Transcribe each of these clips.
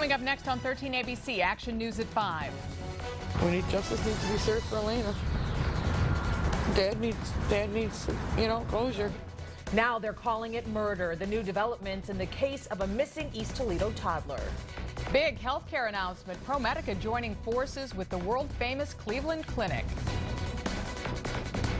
Coming up next on 13 ABC, Action News at 5. Justice needs to be served for Elena. Dad needs, closure. Now they're calling it murder. The new developments in the case of a missing East Toledo toddler. Big healthcare announcement. ProMedica joining forces with the world-famous Cleveland Clinic.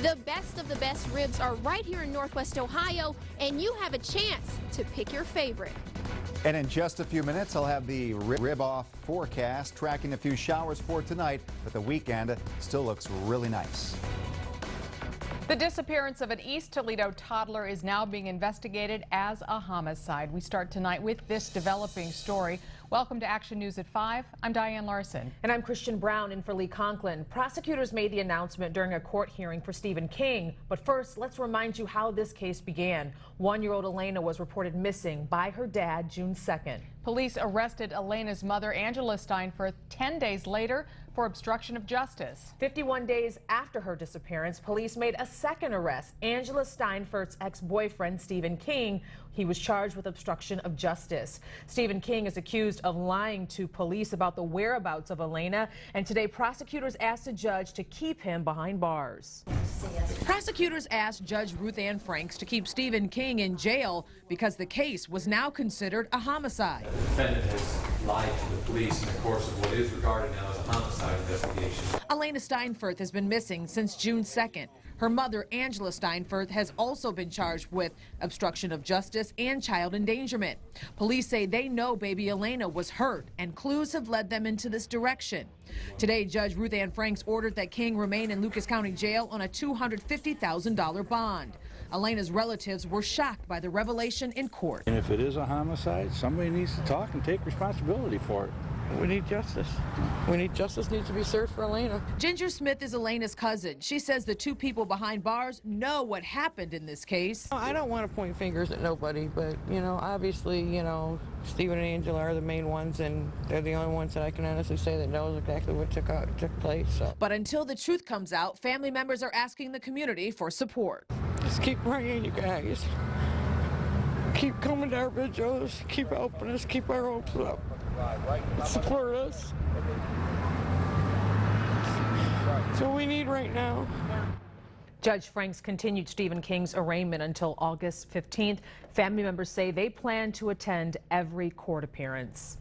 The best of the best ribs are right here in Northwest Ohio, and you have a chance to pick your favorite. And in just a few minutes, I'll have the rib-off forecast, tracking a few showers for tonight, but the weekend still looks really nice. The disappearance of an East Toledo toddler is now being investigated as a homicide. We start tonight with this developing story. Welcome to Action News at 5. I'm Diane Larson. And I'm Christian Brown in for Lee Conklin. Prosecutors made the announcement during a court hearing for Stephen King. But first, let's remind you how this case began. 1-year-old Elena was reported missing by her dad June 2nd. Police arrested Elena's mother, Angela Steinfurth, 10 days later for obstruction of justice. 51 days after her disappearance, police made a second arrest. Angela Steinfurth's ex-boyfriend, Stephen King. He was charged with obstruction of justice. Stephen King is accused of lying to police about the whereabouts of Elena, and today prosecutors asked a judge to keep him behind bars. Prosecutors asked Judge Ruth Ann Franks to keep Stephen King in jail because the case was now considered a homicide. The defendant has lied to the police in the course of what is regarded now as a homicide investigation. Elena Steinfurth has been missing since June 2nd. Her mother, Angela Steinfurth, has also been charged with obstruction of justice and child endangerment. Police say they know baby Elena was hurt, and clues have led them into this direction. Today, Judge Ruth Ann Franks ordered that King remain in Lucas County Jail on a $250,000 bond. Elena's relatives were shocked by the revelation in court. And if it is a homicide, somebody needs to talk and take responsibility for it. We need justice. Justice needs to be served for Elena. Ginger Smith is Elena's cousin. She says the two people behind bars know what happened in this case. I don't want to point fingers at nobody, but, obviously, Stephen and Angela are the main ones, and they're the only ones that I can honestly say that knows exactly what took place. So. But until the truth comes out, family members are asking the community for support. Just keep praying, you guys. Keep coming to our vigils, keep helping us, keep our hopes up. Support us. That's what we need right now. Judge Franks continued Stephen King's arraignment until August 15th. Family members say they plan to attend every court appearance.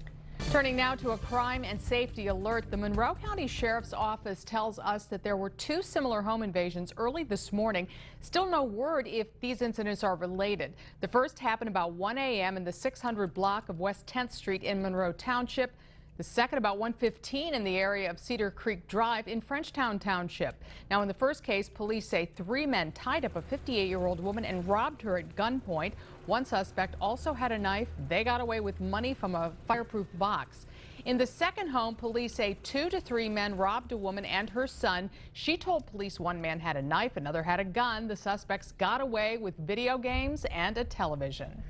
Turning now to a crime and safety alert, the Monroe County Sheriff's Office tells us that there were 2 similar home invasions early this morning. Still no word if these incidents are related. The first happened about 1 a.m. in the 600 block of West 10th Street in Monroe Township. The second about 1:15 in the area of Cedar Creek Drive in Frenchtown Township. Now, in the first case, police say 3 men tied up a 58-year-old woman and robbed her at gunpoint. One suspect also had a knife. They got away with money from a fireproof box. In the second home, police say 2 to 3 men robbed a woman and her son. She told police one man had a knife, another had a gun. The suspects got away with video games and a television.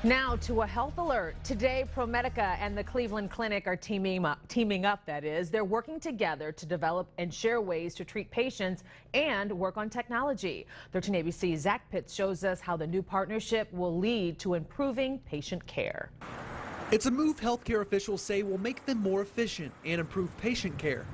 Now to a health alert. Today, ProMedica and the Cleveland Clinic are teaming up, that is. They're working together to develop and share ways to treat patients and work on technology. 13 ABC's Zach Pitts shows us how the new partnership will lead to improving patient care. It's a move healthcare officials say will make them more efficient and improve patient care.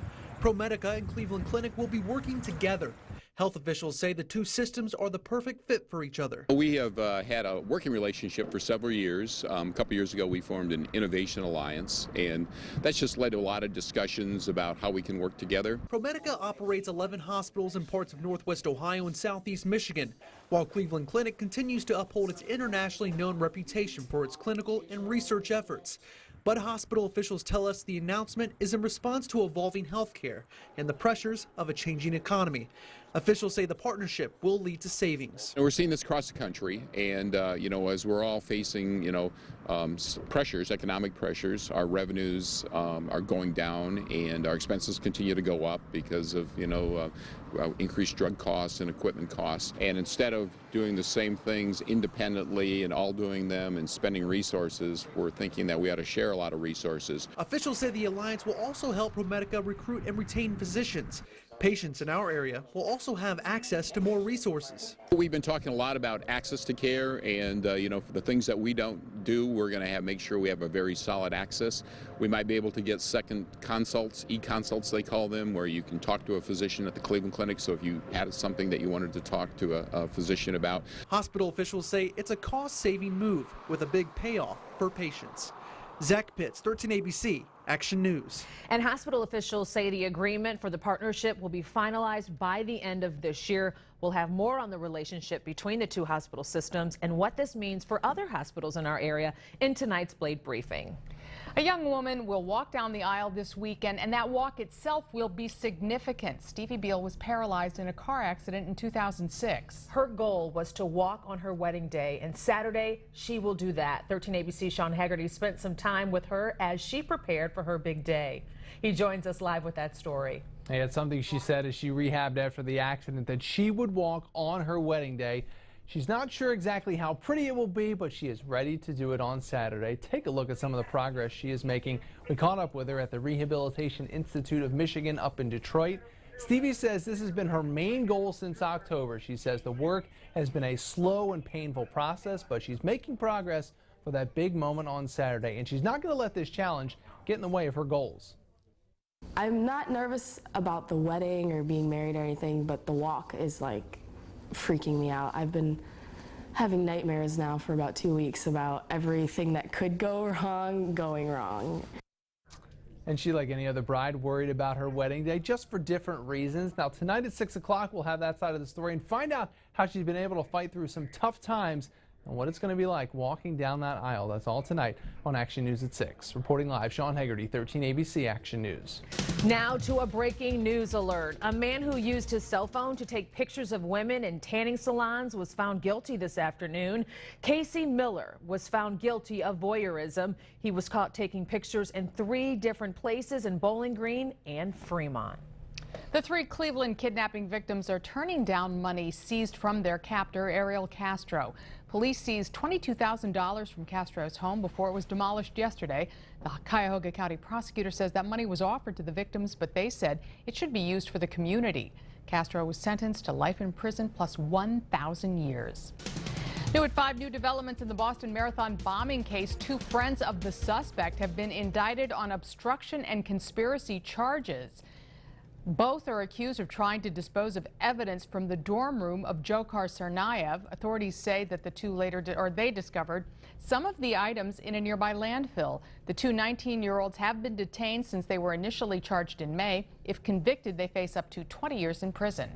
ProMedica and Cleveland Clinic will be working together. Health officials say the two systems are the perfect fit for each other. We have had a working relationship for several years. A couple years ago, we formed an innovation alliance, and that's just led to a lot of discussions about how we can work together. ProMedica operates 11 hospitals in parts of Northwest Ohio and Southeast Michigan, while Cleveland Clinic continues to uphold its internationally known reputation for its clinical and research efforts. But hospital officials tell us the announcement is in response to evolving healthcare and the pressures of a changing economy. Officials say the partnership will lead to savings. And we're seeing this across the country, and as we're all facing, pressures, economic pressures, our revenues are going down, and our expenses continue to go up because of increased drug costs and equipment costs. And instead of doing the same things independently and all doing them and spending resources, we're thinking that we ought to share a lot of resources. Officials say the alliance will also help ProMedica recruit and retain physicians. Patients in our area will also have access to more resources. We've been talking a lot about access to care, and for the things that we don't do, we're going to make sure we have a very solid access. We might be able to get second consults, e-consults they call them, where you can talk to a physician at the Cleveland Clinic. So if you had something that you wanted to talk to a physician about. Hospital officials say it's a cost-saving move with a big payoff for patients. Zach Pitts, 13 ABC, Action News. And hospital officials say the agreement for the partnership will be finalized by the end of this year. We'll have more on the relationship between the two hospital systems and what this means for other hospitals in our area in tonight's Blade Briefing. A young woman will walk down the aisle this weekend, and that walk itself will be significant. Stevie Beal was paralyzed in a car accident in 2006. Her goal was to walk on her wedding day, and Saturday she will do that. 13 ABC Sean Haggerty spent some time with her as she prepared for her big day. He joins us live with that story. Hey, it's something she said as she rehabbed after the accident, that she would walk on her wedding day. She's not sure exactly how pretty it will be, but she is ready to do it on Saturday. Take a look at some of the progress she is making. We caught up with her at the Rehabilitation Institute of Michigan up in Detroit. Stevie says this has been her main goal since October. She says the work has been a slow and painful process, but she's making progress for that big moment on Saturday, and she's not going to let this challenge get in the way of her goals. I'm not nervous about the wedding or being married or anything, but the walk is like freaking me out. I've been having nightmares now for about 2 weeks about everything that could go wrong going wrong. And she, like any other bride, worried about her wedding day, just for different reasons. Now tonight at 6 o'clock we'll have that side of the story and find out how she's been able to fight through some tough times and what it's going to be like walking down that aisle. That's all tonight on Action News at 6. Reporting live, Sean Haggerty, 13 ABC Action News. Now to a breaking news alert. A man who used his cell phone to take pictures of women in tanning salons was found guilty this afternoon. Casey Miller was found guilty of voyeurism. He was caught taking pictures in 3 different places in Bowling Green and Fremont. The 3 Cleveland kidnapping victims are turning down money seized from their captor, Ariel Castro. Police seized $22,000 from Castro's home before it was demolished yesterday. The Cuyahoga County prosecutor says that money was offered to the victims, but they said it should be used for the community. Castro was sentenced to life in prison plus 1,000 years. New at 5, new developments in the Boston Marathon bombing case. 2 friends of the suspect have been indicted on obstruction and conspiracy charges. Both are accused of trying to dispose of evidence from the dorm room of Dzhokhar Tsarnaev. Authorities say that the 2 they discovered some of the items in a nearby landfill. The 2 19-year-olds have been detained since they were initially charged in May. If convicted, they face up to 20 years in prison.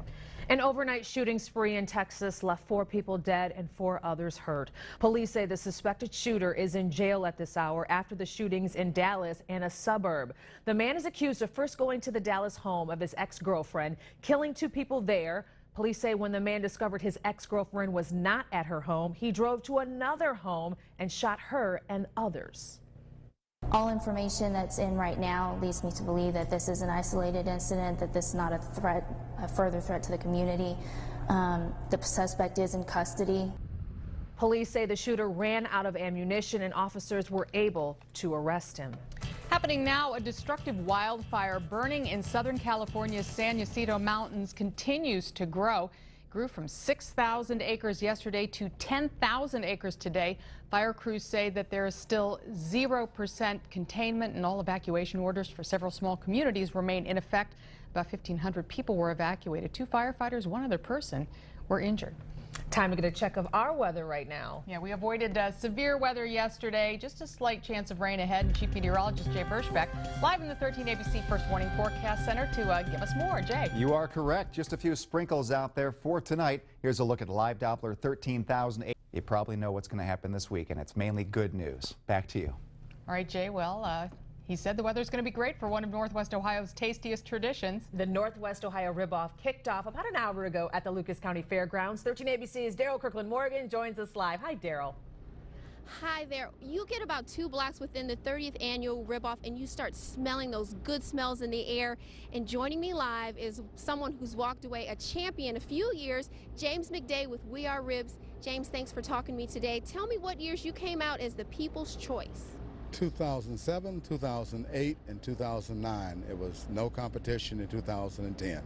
An overnight shooting spree in Texas left 4 people dead and 4 others hurt. Police say the suspected shooter is in jail at this hour after the shootings in Dallas and a suburb. The man is accused of first going to the Dallas home of his ex-girlfriend, killing 2 people there. Police say when the man discovered his ex-girlfriend was not at her home, he drove to another home and shot her and others. All information that's in right now leads me to believe that this is an isolated incident, that this is not a threat, a further threat to the community. The suspect is in custody. Police say the shooter ran out of ammunition and officers were able to arrest him. Happening now, a destructive wildfire burning in Southern California's San Jacinto Mountains continues to grow. Grew from 6,000 acres yesterday to 10,000 acres today. Fire crews say that there is still 0% containment and all evacuation orders for several small communities remain in effect. About 1,500 people were evacuated. 2 firefighters, 1 other person were injured. Time to get a check of our weather right now. Yeah, we avoided severe weather yesterday. Just a slight chance of rain ahead. And Chief Meteorologist Jay Berschbeck live in the 13 ABC First Warning Forecast Center to give us more. Jay. You are correct. Just a few sprinkles out there for tonight. Here's a look at live Doppler 13,000. You probably know what's going to happen this week, and it's mainly good news. Back to you. All right, Jay. Well, he said the weather's going to be great for one of Northwest Ohio's tastiest traditions. The Northwest Ohio Rib-Off kicked off about an hour ago at the Lucas County Fairgrounds. 13 ABC's Daryl Kirkland-Morgan joins us live. Hi, Daryl. Hi there. You get about 2 blocks within the 30th annual Rib-Off and you start smelling those good smells in the air. And joining me live is someone who's walked away a champion a few years, James McDay with We Are Ribs. James, thanks for talking to me today. Tell me what years you came out as the People's Choice. 2007, 2008, and 2009. It was no competition in 2010.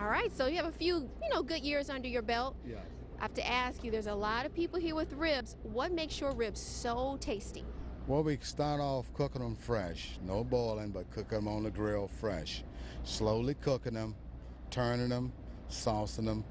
All right, so you have a few, good years under your belt. Yeah. I have to ask you, there's a lot of people here with ribs. What makes your ribs so tasty? Well, we start off cooking them fresh. No boiling, but cook them on the grill fresh. Slowly cooking them, turning them, saucing them,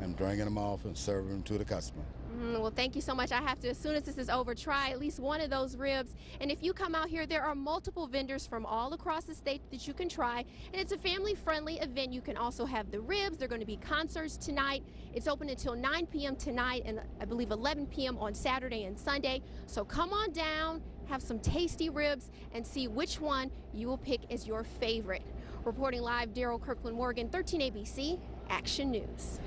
and bringing them off and serving them to the customer. Well, thank you so much. I have to, as soon as this is over, try at least one of those ribs. And if you come out here, there are multiple vendors from all across the state that you can try. And it's a family-friendly event. You can also have the ribs. There are going to be concerts tonight. It's open until 9 p.m. tonight and I believe 11 p.m. on Saturday and Sunday. So come on down, have some tasty ribs, and see which one you will pick as your favorite. Reporting live, Daryl Kirkland Morgan, 13 ABC Action News.